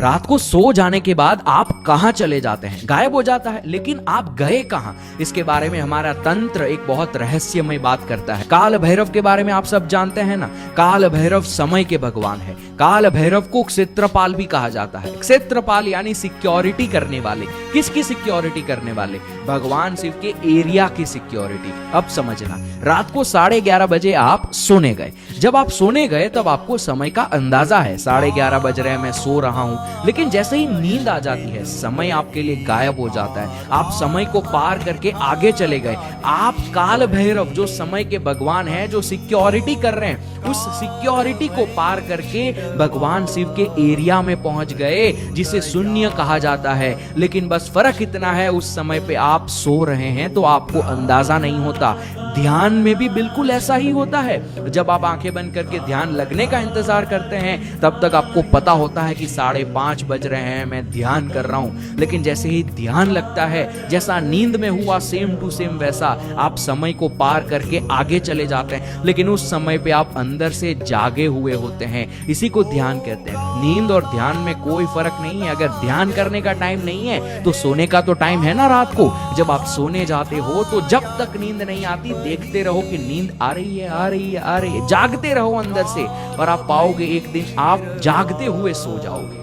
रात को सो जाने के बाद आप कहां चले जाते हैं? गायब हो जाता है, लेकिन आप गए कहां? इसके बारे में हमारा तंत्र एक बहुत रहस्यमय बात करता है। काल भैरव के बारे में आप सब जानते हैं ना। काल भैरव समय के भगवान है। काल भैरव को क्षेत्रपाल भी कहा जाता है। क्षेत्रपाल यानी सिक्योरिटी करने वाले। किसकी सिक्योरिटी करने वाले? भगवान शिव के एरिया की सिक्योरिटी। अब समझना, रात को 11:30 बजे आप सोने गए। जब आप सोने गए तब आपको समय का अंदाजा है, 11:30 बज रहे हैं, मैं सो रहा हूं। लेकिन जैसे ही नींद आ जाती है, समय आपके लिए गायब हो जाता है। आप समय को पार करके आगे चले गए। आप काल भैरव जो समय के भगवान हैं, जो सिक्योरिटी कर रहे हैं, उस सिक्योरिटी को पार करके भगवान शिव के एरिया में पहुंच गए, जिसे शून्य कहा जाता है। लेकिन बस फर्क इतना है, उस समय पे आप सो रहे हैं तो आपको अंदाजा नहीं होता। ध्यान में भी बिल्कुल ऐसा ही होता है। जब आप आंखें बंद करके ध्यान लगने का इंतजार करते हैं, तब तक आपको पता होता है कि 5:30 बज रहे हैं, मैं ध्यान कर रहा हूं। लेकिन जैसे ही ध्यान लगता है, जैसा नींद में हुआ सेम टू सेम वैसा आप समय को पार करके आगे चले जाते हैं। लेकिन उस समय पे आप अंदर से जागे हुए होते हैं। इसी को ध्यान कहते हैं। नींद और ध्यान में कोई फर्क नहीं है। अगर ध्यान करने का टाइम नहीं है तो सोने का तो टाइम है ना। रात को जब आप सोने जाते हो तो जब तक नींद नहीं आती, देखते रहो कि नींद आ रही है, आ रही है, आ रही है। जागते रहो अंदर से, और आप पाओगे एक दिन आप जागते हुए सो जाओगे।